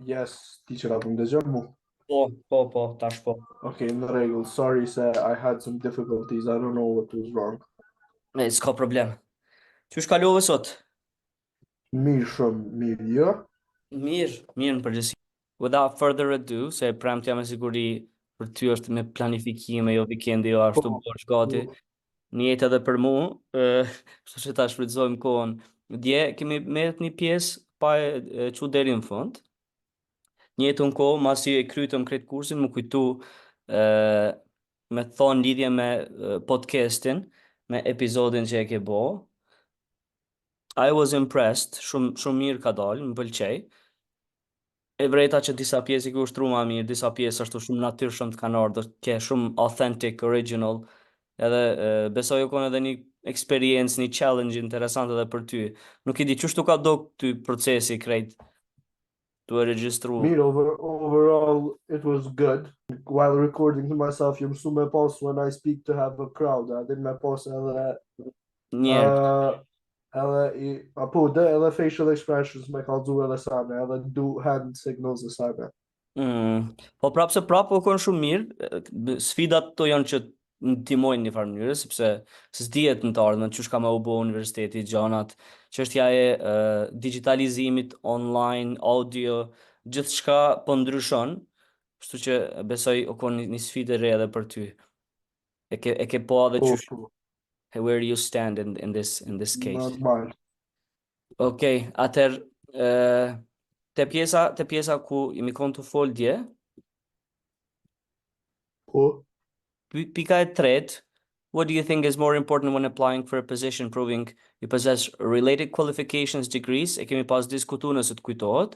Yes, teacher apo më dëgjon mu. Po, tash po. Okay, në rregull. Sorry se I had some difficulties. I don't know what was wrong. S'ka problem. Qysh kalove sot? Mirë, shumë mirë, jo? Mirë në përgjithësi. Without further ado, se premtja me siguri për ty është me planifikime, jo vikendi, jo ashtu Po, bosh gati. po. Një jetë edhe për mu, kështu që ta shfrytëzojmë kohën. Dje kemi merret një pjesë pa e çu deri në fund. Një jetë në kohë, masi e krytëm kretë kursin, më kujtu ë me thonë lidhje me podcastin, me episodin që e ke bo. I was impressed, shumë mirë ka dalë, më pëlqej. E vrejta që disa pjesë i ku ushtru ma mirë, disa pjesë ashtu shumë natyrshëm të kanë ardhur, ke shumë authentic, original, edhe besoj u konë edhe një experience, një challenge interesant edhe për ty. Nuk i di, qështu ka do ty procesi krejt të e regjistru? Mirë, overall, it was good. While recording to myself, jam mësu me pas when I speak to have a crowd. A din me pas edhe Njerë. edhe apo edhe facial expressions me kallzu edhe sane, edhe do hand signals e sane. Po prapë u konë shumë mirë, sfidat to janë që në timojnë një farë mënyrë, sepse se s'dihet në të ardhmen, çush ka me u bo universiteti, gjanat, çështja e digitalizimit online, audio, gjithçka po ndryshon, kështu që besoj u konë një sfidë e re edhe për ty. E ke po edhe Po, çush, po, where do you stand in this case? normal. Okej, atëherë te pjesa ku jemi konë të fol dje, Po, Pika e tretë, what do you think is more important when applying for a position proving you possess related qualifications, degrees? E kemi pas diskutu nëse të kujtohet.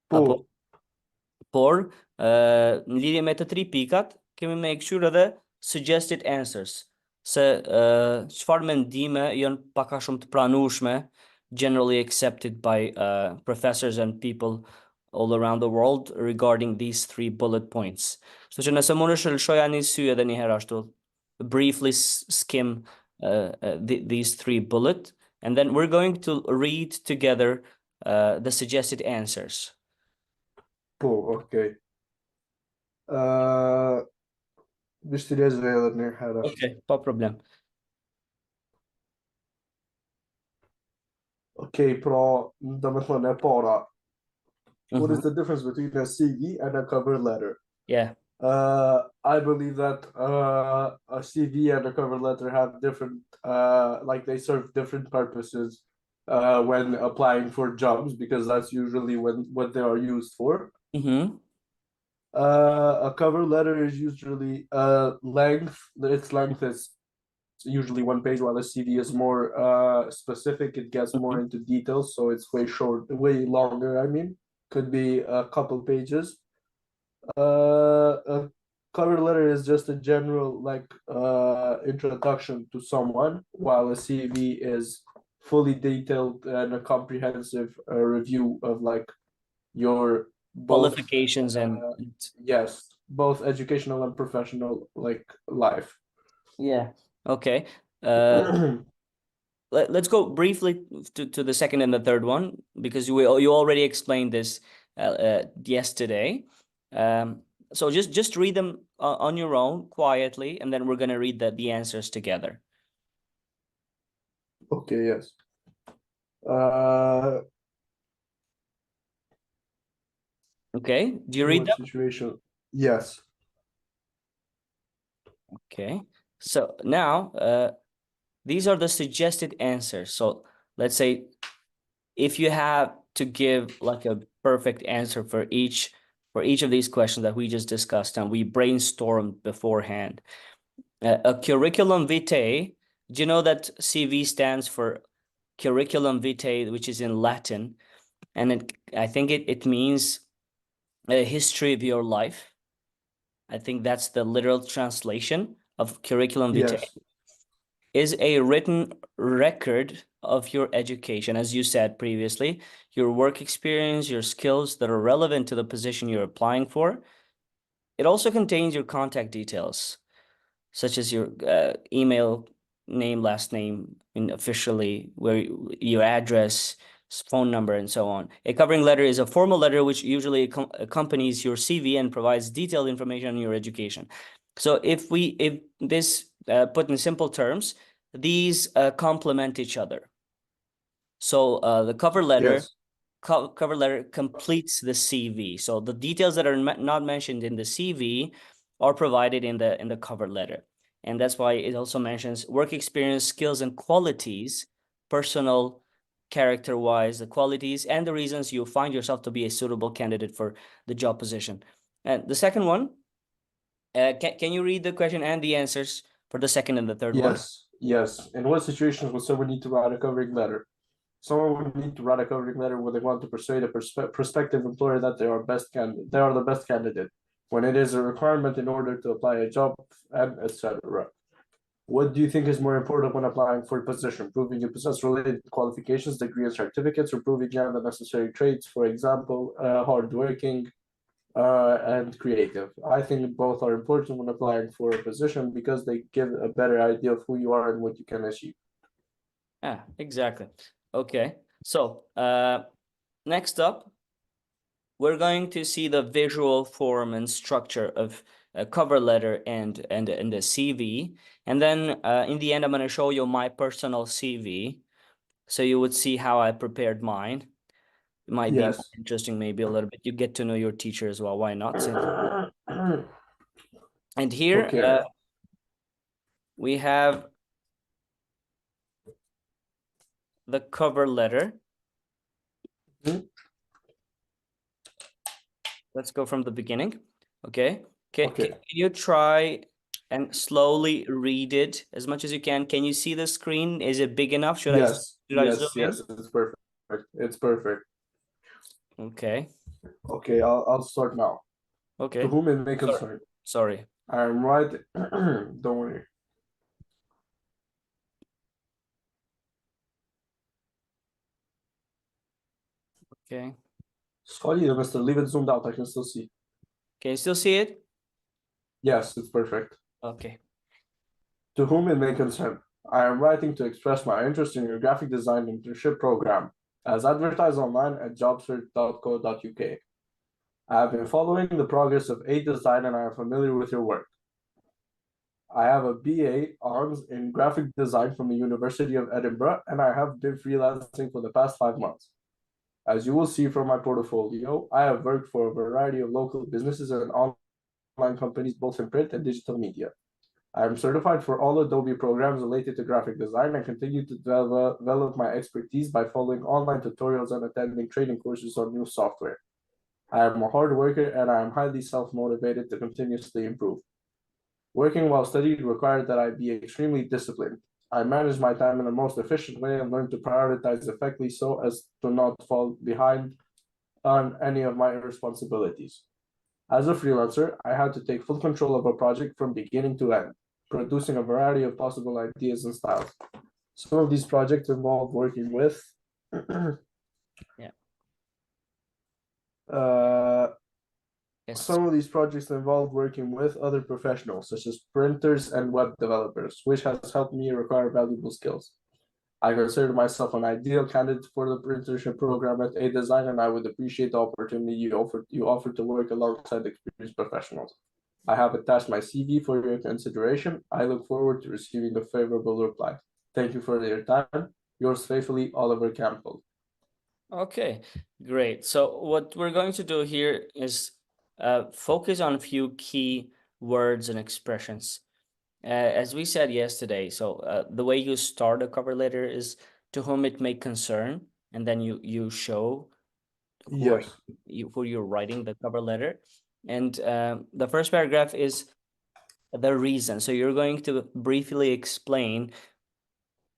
Apo, po, por, në lidhje me të tri pikat, kemi me këshyr edhe suggested answers. Se çfarë mendime janë pak a shumë të pranueshme, generally accepted by professors and people all around the world regarding these three bullet points. Kështu që nëse mund të lëshoja një sy edhe një herë ashtu, briefly skim these three bullet, and then we're going to read together the suggested answers. po, okay. Vështirësi edhe një herë. Okay, pa problem. Okay, pra, do me thonë e para, what is Mhm. the difference between a CV and a cover letter? Yeah. I believe that a CV and a cover letter have different, like they serve different purposes when applying for jobs because that's usually what they are used for. Mhm. A cover letter is usually its length is usually one page, while a CV is more specific. It gets more into details, so it's way longer. I mean, could be a couple pages. A cover letter is just a general introduction to someone, while a CV is fully detailed and a comprehensive review of like your both Qualifications and yes, both educational and professional like life. yeah. Okay. Let's go briefly to the second and the third one because you already explained this yesterday. So just read them on your own quietly, and then we're gonna read the answers together. Okay, yes. Okay, do you read them? Situation? Yes. Okay, so now these are the suggested answers. So let's say if you have to give like a perfect answer for each of these questions that we just discussed and we brainstormed beforehand. A curriculum vitae, do you know that CV stands for curriculum vitae, which is in Latin, and I think it means a history of your life. I think that's the literal translation of curriculum vitae. Yes. Is a written record of your education, as you said previously, your work experience, your skills that are relevant to the position you're applying for. It also contains your contact details, such as your email, name, last name, and officially where your address, phone number, and so on. A covering letter is a formal letter which usually accompanies your CV and provides detailed information on your education. So if this put in simple terms, these complement each other. So the cover letter Yes. cover letter completes the CV. So the details that are not mentioned in the CV are provided in the cover letter. And that's why it also mentions work experience, skills, and qualities, personal, character-wise, the qualities and the reasons you find yourself to be a suitable candidate for the job position. And the second one, can you read the question and the answers for the second and the third one? Yes. In what situations would someone need to write a covering letter? Someone would need to write a covering letter when they want to persuade a prospective employer that they are the best candidate, when it is a requirement in order to apply a job, and etc. What do you think is more important when applying for a position? Proving you possess related qualifications, degree, and certificates, or proving you have the necessary traits, for example, hardworking and creative? I think both are important when applying for a position because they give a better idea of who you are and what you can achieve. Yeah, exactly. Okay. So next up, we're going to see the visual form and structure of a cover letter and the CV. And then in the end, I'm going to show you my personal CV. So you would see how I prepared mine. It might be more Yes. interesting, maybe a little bit. You get to know your teacher as well. Why not? And here Okay. we have the cover letter. Mhm. Let's go from the beginning. Okay. Can Okay. you try and slowly read it as much as you can? Can you see the screen? Is it big enough? Should I zoom in? It's perfect. It's perfect. Okay. Okay, I'll start now. To Okay. whom it may Sorry. concern, Sorry. I am right. Don't worry. Okay. Sorry, Mr. Leave it zoomed out. I can still see. Can you still see it? Yes, it's perfect. Okay. To whom it may concern, I am writing to express my interest in your graphic design internship program, as advertised online at jobsearch.co.uk. I have been following the progress of A Design and I am familiar with your work. I have a BA Honors in graphic design from the University of Edinburgh, and I have been freelancing for the past 5 months. As you will see from my portfolio, I have worked for a variety of local businesses and online companies, both in print and digital media. I am certified for all Adobe programs related to graphic design and continue to develop my expertise by following online tutorials and attending training courses on new software. I am a hard worker and I am highly self-motivated to continuously improve. Working while studying required that I be extremely disciplined. I manage my time in the most efficient way and learn to prioritize effectively so as to not fall behind on any of my responsibilities. As a freelancer, I had to take full control of a project from beginning to end, producing a variety of possible ideas and styles. Some of these projects involve working with Yeah. Yes. some of these projects involve working with other professionals, such as printers and web developers, which has helped me acquire valuable skills. I consider myself an ideal candidate for the internship program at A Design, and I would appreciate the opportunity you offer to work alongside experienced professionals. I have attached my CV for your consideration. I look forward to receiving a favorable reply. Thank you for your time. Yours faithfully, Oliver Campbell. Okay, great. So what we're going to do here is focus on a few key words and expressions. As we said yesterday, so the way you start a cover letter is to whom it may concern, and then you show Yes. who you're writing the cover letter. And the first paragraph is the reason. So you're going to briefly explain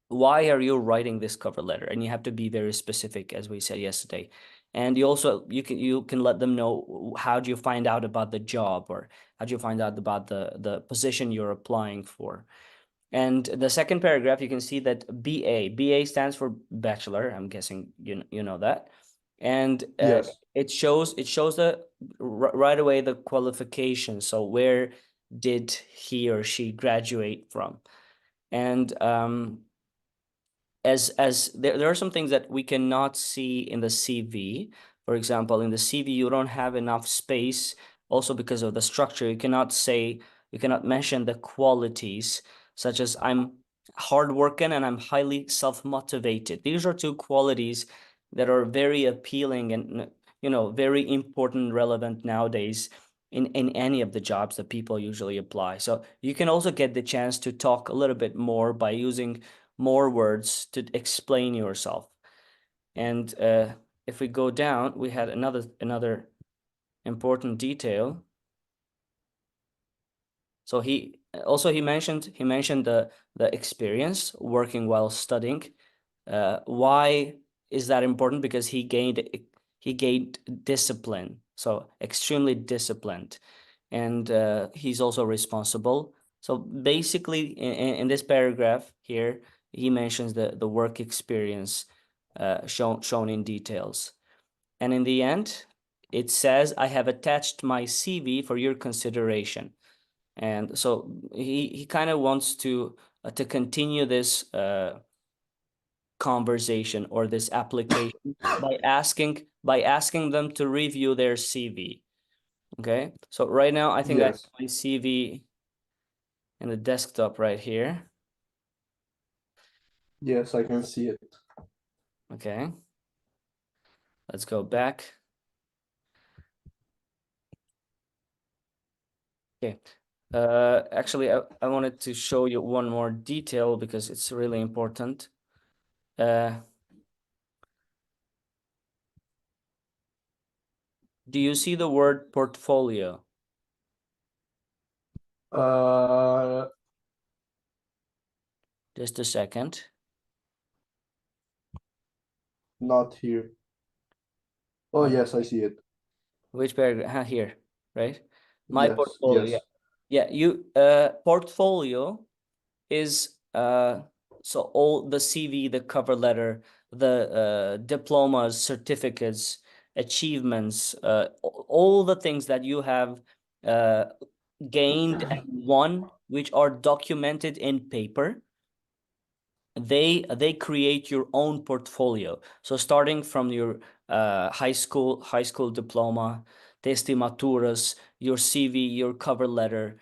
why are you writing this cover letter, and you have to be very specific, as we said yesterday. And you can let them know how do you find out about the job, or how do you find out about the position you're applying for. And the second paragraph, you can see that BA stands for bachelor. I'm guessing you know that. And Yes. it shows the right away the qualification. So where did he or she graduate from? And as there are some things that we cannot see in the CV. For example, in the CV, you don't have enough space also because of the structure. You cannot mention the qualities such as I'm hardworking and I'm highly self-motivated. These are two qualities that are very appealing and very important, relevant nowadays in any of the jobs that people usually apply. So you can also get the chance to talk a little bit more by using more words to explain yourself. And if we go down, we had another important detail. So he mentioned the experience working while studying. Why is that important? Because he gained discipline, so extremely disciplined, and he's also responsible. So basically, in this paragraph here, he mentions the work experience shown in details, and in the end, it says, "I have attached my CV for your consideration." And so he kind of wants to continue this conversation or this application by asking them to review their CV. Okay, so right now I think I have Yes. my CV in the desktop right here. Yes, I can see it. Okay, let's go back. Okay, actually, I wanted to show you one more detail because it's really important. Do you see the word portfolio? Just a second. Not here. Oh, yes, I see it. Which paragraph? Here, right? My Yes, portfolio. yes. Yeah, you portfolio is so all the CV, the cover letter, the diplomas, certificates, achievements, all the things that you have gained and won, which are documented in paper. They create your own portfolio. So starting from your high school diploma, testi maturas, your CV, your cover letter,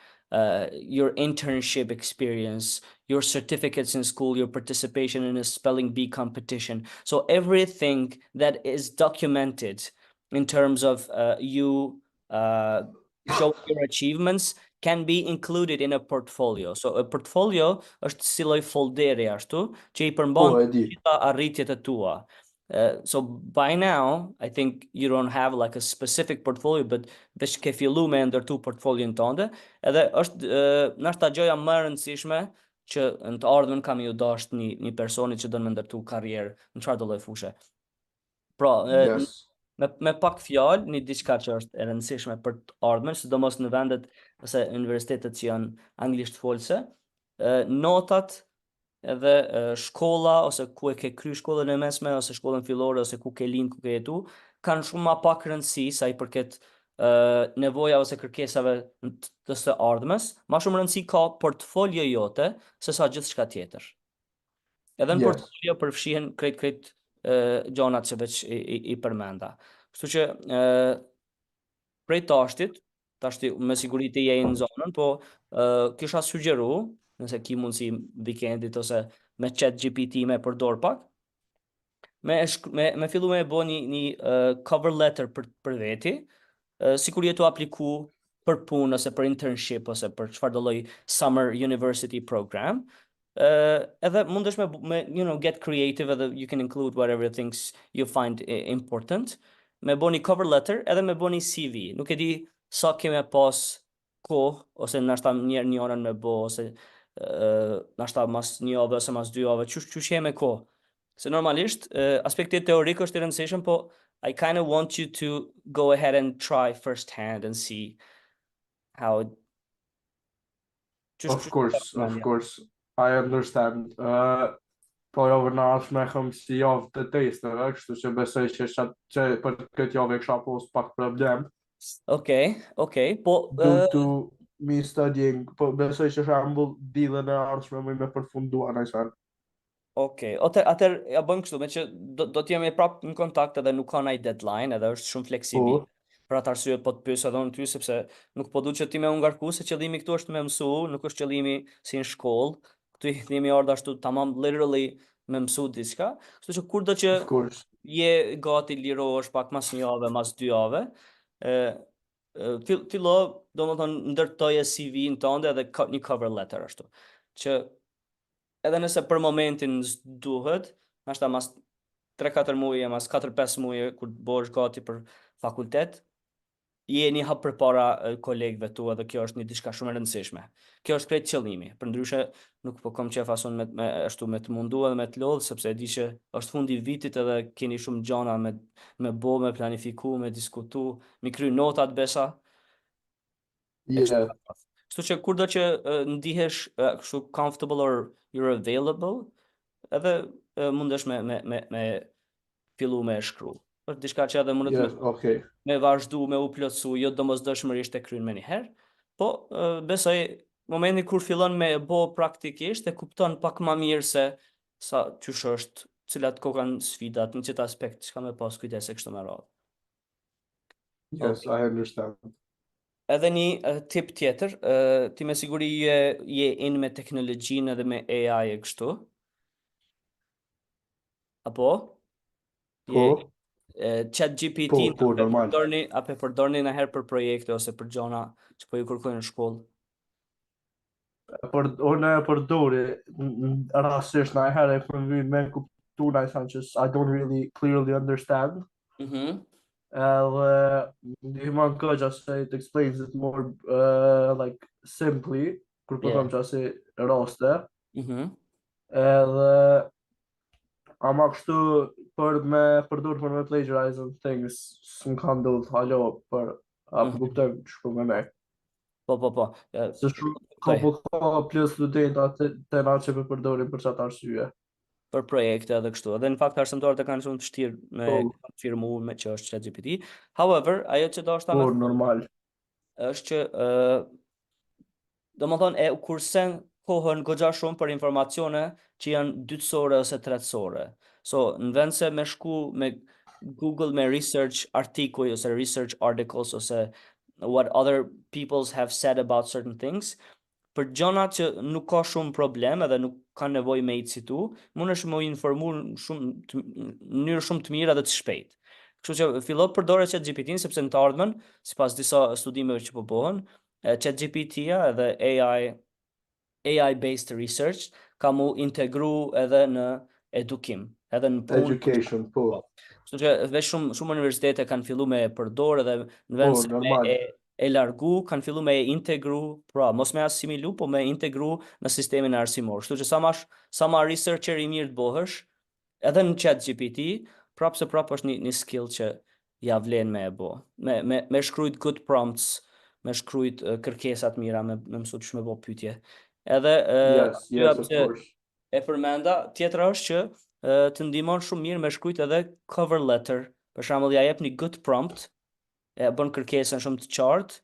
your internship experience, your certificates in school, your participation in a spelling bee competition. So everything that is documented in terms of you show your achievements can be included in a portfolio. So a portfolio është si lloj folderi ashtu që i përmban Po, të e di. gjitha arritjet e tua. So by now, I think you don't have like a specific portfolio, but veç ke fillu me ndërtu portfolion tënde, edhe është nështë gjëja më e rëndësishme që në të ardhmen kam ju dasht një personi që do me ndërtu karrierë në çfarë do lloj fushë. Pra, Yes. me pak fjalë, një diçka që është e rëndësishme për të ardhmen, sidomos në vendet ose universitetet që janë anglisht folse, notat edhe shkolla ose ku e ke kry shkollën e mesme ose shkollën fillore ose ku ke lind, ku ke jetu, kanë shumë ma pak rëndësi sa i përket nevoja ose kërkesave të së ardhmes, ma shumë rëndësi ka portfolio jote se sa gjithçka tjetër. Edhe në Yes. portfolio përfshihen krejt gjanat që veç i përmenda. Kështu që prej tashti me siguri ti je në zonën, po kisha sugjeru, nëse ki mundësi weekendit ose me chat GPT me përdor pak, me fillu me bo një cover letter për veti, sikur je tu apliku për punë ose për internship ose për çfarë do lloj summer university program. Edhe mundesh get creative edhe you can include whatever things you find important. Me bo një cover letter edhe me bo një CV. Nuk e di sa keme pas kohë ose nashta një orën me bo ose nashta mas një javë ose mas 2 javë. Çush je me kohë? Se normalisht aspekti teorik është i rëndësishëm, po I kind of want you to go ahead and try firsthand and see how it Of course. I understand. Po javë në ardhshme kam si javë të testeve, kështu që besoj që për këtë javë e kisha pas pak problem. Okay. Po Due to me studying, po besoj që shembull ditën e ardhshme më me përfundu anaj çfarë. Okej, atër ja bëjmë kështu, me që do të jemi prapë në kontakt edhe nuk ka ndaj deadline, edhe është shumë fleksibil. Po, Për atë arsye po të pyes edhe unë ty sepse nuk po du që ti me u ngarku se qëllimi këtu është me mësu, nuk është qëllimi si në shkollë. Këtu jemi ardha ashtu tamam literally me mësu diçka. Kështu që kurdo që of course. je gati lirohesh pak mas një jave, mas dy jave, ë fillo, domethënë ndërtoje CV-n tënde edhe një cover letter ashtu. Që edhe nëse për momentin s'duhet, nashta mas 3-4 muaj, mas 4-5 muaj kur të bëhesh gati për fakultet, je një hap përpara kolegëve tu edhe kjo është një diçka shumë e rëndësishme. Kjo është krejt qëllimi. Përndryshe nuk po kam qef asun me ashtu me të mundu edhe me të lodh sepse e di që është fundi i vitit edhe keni shumë gjana me bo, me planifiku, me diskutu, mi kry notat besa. E kështu Yeah, me radhë. Kështu që kurdo që ndihesh kështu comfortable or you're available, edhe mundesh me fillu me shkru. Është diçka që edhe mundet yes, okay. me vazhdu, me u plotësu, jo domosdoshmërisht e kryen me një herë, po besoj momenti kur fillon me e bo praktikisht e kupton pak më mirë se sa qysh është, cilat ko kanë sfidat, në qëtë aspekt, çka me pas kujdes e kështu me radhë. Yes, I understand. Edhe një tip tjetër, ti me siguri je in me teknologjinë edhe me AI e kështu, apo? Je Po, ChatGPT po, normal. apo e përdorni në herë për projekte ose për gjona që po ju kërkojnë në shkollë? Unë e përdori rastisht në herë e përvyn me kuptu në thënë që I don't really clearly understand. Mhm. Edhe ndihmon goxha se it explains it more like simply kur po Yeah. them çasi raste. Mhm. Edhe ama kështu për me përdur për me plagiarize and things s'm ka ndodhur halo për apo Mhm. kuptoj ç'po me me. Po. Se shumë Kuptoj. ka plus studenta të na që për përdorin për çata arsye. Për projekte edhe kështu. Edhe në fakt arsimtarët e kanë shumë të vështirë me Po, konfirmu me që është ChatGPT. However, ajo që do është ta po me normal. është që do më thonë e kursen kohën goxha shumë për informacione që janë dytësore ose tretësore. So, në vend se me shku me Google me research artikuj ose research articles ose what other peoples have said about certain things, për gjona që nuk ka shumë problem edhe nuk ka nevoj me i citu, mund është me u informu në mënyrë shumë të mirë edhe të shpejt. Kështu që fillo përdore ChatGPT-n sepse në të ardhmen, sipas disa studimeve që po bëhen, ChatGPT-ja edhe AI-based research ka mu integru edhe në edukim, edhe në punë. Education, po, Po. Kështu që veç shumë universitete kanë fillu me e përdor edhe në po vend se me normal. e largu, kanë fillu me e integru, pra mos me asimilu, po me integru në sistemin arsimor. Kështu që sa ma researcher i mirë të bohësh, edhe në chat GPT, prapë se prapë është një skill që ja vlen me e bo. Me shkrujt good prompts, me shkrujt kërkesat mira, me mësu që me bo pytje. Edhe Yes, aty yes, of që course. e përmenda, tjetra është që të ndihmon shumë mirë me shkrujt edhe cover letter. Për shembull, ja jep një good prompt, e bën kërkesën shumë të qartë,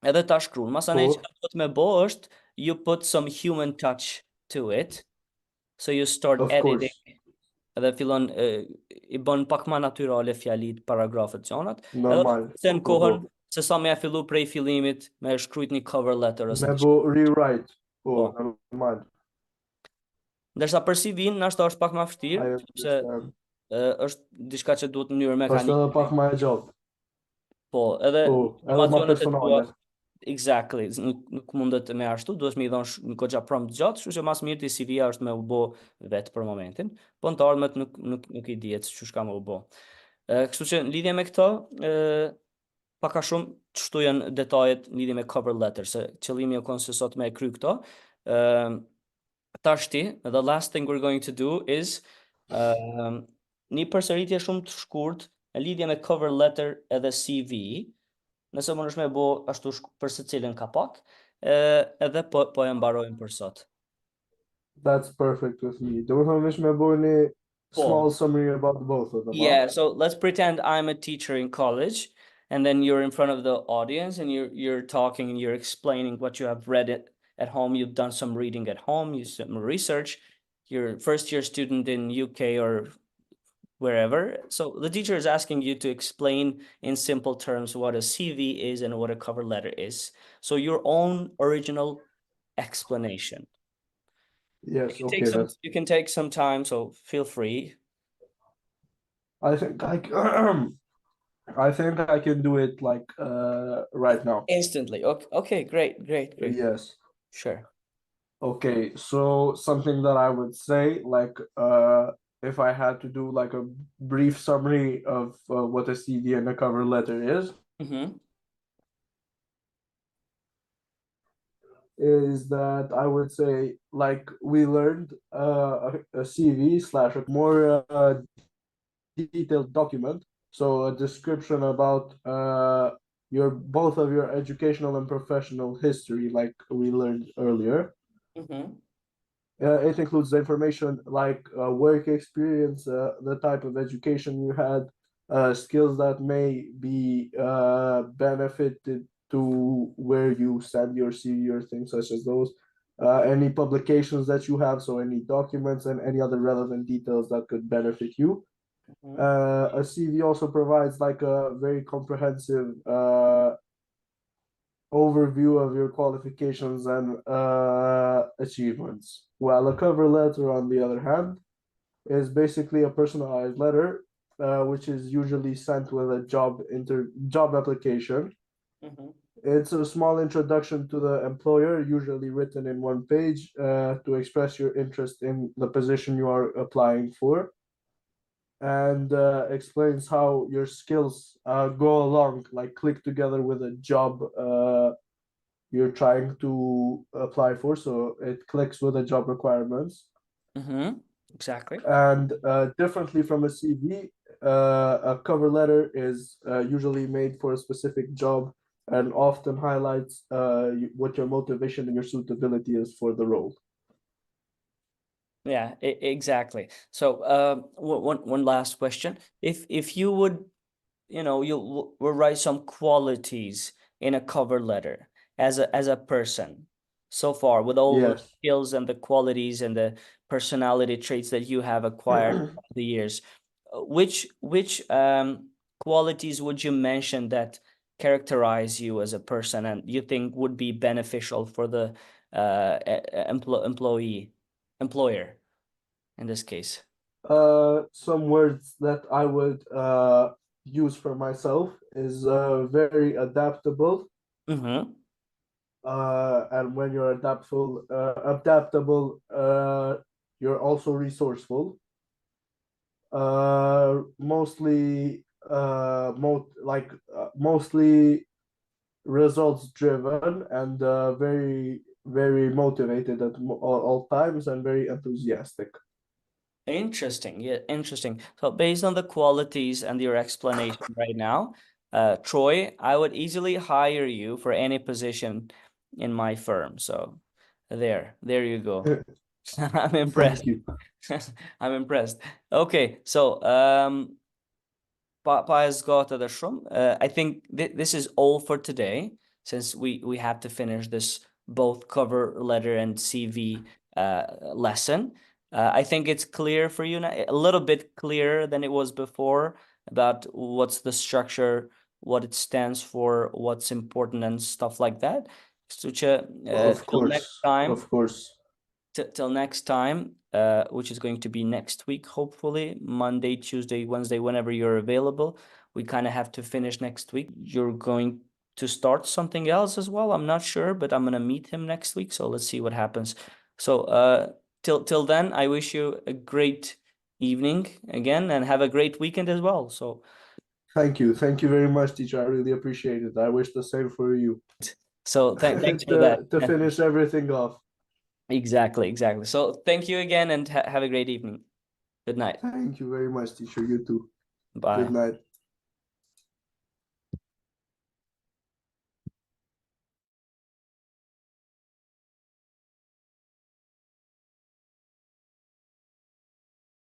edhe ta shkruan. Masanej që Po, do të me bo është you put some human touch to it. So you start of editing course. edhe fillon i bën pak më natyrale fjalit, paragrafet gjanat, edhe do Normal. të sen Po. kohën se sa me ja fillu prej fillimit me shkrujt një cover letter ose Me diçka. bo rewrite. Po, Po. normal. Ndërsa për CV-n nashta është pak më vështirë, I sepse understand. është diçka që duhet në mënyrë është edhe mekanike. pak më e gjatë. Po, edhe Po, edhe më informacionet e tua, personale. exactly, nuk mundet me ashtu, duhet me i dhënë një goxha prompt gjatë, kështu që mas mirë ti CV-ja është me u bë vetë për momentin, po në të ardhmet nuk i dihet çu ka me u bë. Kështu që në lidhje me këto, pak a shumë çështu janë detajet në lidhje me cover letter, se qëllimi o se sot me e kry këto. Tashti, the last thing we're going to do is një përsëritje shumë të shkurt në lidhje me cover letter edhe CV, nëse më nëshme bo ashtu për se cilën ka pak, edhe po e mbarojmë për sot. That's perfect with me. Do të thonë me bëj një Po. small summary about both of them, Yeah, so let's pretend I'm a teacher in college, and then you're in front of the audience, and you're talking and you're explaining what you have read at home. You've done some reading at home, you some research, you're first year student in UK or wherever. So the teacher is asking you to explain in simple terms what a CV is and what a cover letter is. So your own original explanation. Yes, okay, that's You can take some time, so feel free. I think I I think I can do it like right now. Instantly. Okay, okay, great, great, great. Yes. Sure. Okay, so something that I would say, like, if I had to do like a brief summary of what a CV and a cover letter Mm-hmm. is that I would say, like, we learned a CV slash a more detailed document, so a description about your both of your educational and professional history, like we learned earlier. Mm-hmm. It includes the information like work experience, the type of education you had, skills that may be benefited to where you send your CV or things such as those, any publications that you have, so any documents and any other relevant details that could benefit you. Mm-hmm. A CV also provides like a very comprehensive overview of your qualifications and achievements. While a cover letter, on the other hand, is basically a personalized letter, which is usually sent with a job application. Mm-hmm. It's a small introduction to the employer, usually written in one page, to express your interest in the position you are applying for, and explains how your skills go along, like click together with a job you're trying to apply for. So it clicks with the job requirements. Mm-hmm. Exactly. And differently from a CV, a cover letter is usually made for a specific job and often highlights what your motivation and your suitability is for the role. Yeah, exactly. So, one last question. If you would, you will write some qualities in a cover letter as a person so far with all the Yes. skills and the qualities and the personality traits that you have acquired over the years, which qualities would you mention that characterize you as a person and you think would be beneficial for the employer in this case? Some words that I would use for myself is very adaptable. Mm-hmm. And when you're adaptable, you're also resourceful. Mostly, mostly results driven and very motivated at all times and very enthusiastic. Interesting. Yeah, interesting. So based on the qualities and your explanation right now, Troy, I would easily hire you for any position in my firm. So there you go. I'm Thank impressed. you. I'm impressed. Okay, so Pa's got the shroom. I think this is all for today, since we have to finish this both cover letter and CV lesson. I think it's clear for you now, a little bit clearer than it was before about what's the structure, what it stands for, what's important, and stuff like that. So, Of till next course, time, of course. till next time, which is going to be next week, hopefully, Monday, Tuesday, Wednesday, whenever you're available. We kind of have to finish next week. You're going to start something else as well. I'm not sure, but I'm gonna meet him next week, so let's see what happens. So, till then, I wish you a great evening again, and have a great weekend as well. So, Thank you very much, teacher. I really appreciate it. I wish the same for you. thanks for that. To finish everything off. Exactly, exactly. So, thank you again, and have a great evening. Good night. Thank you very much, teacher. You too. Good Bye. night.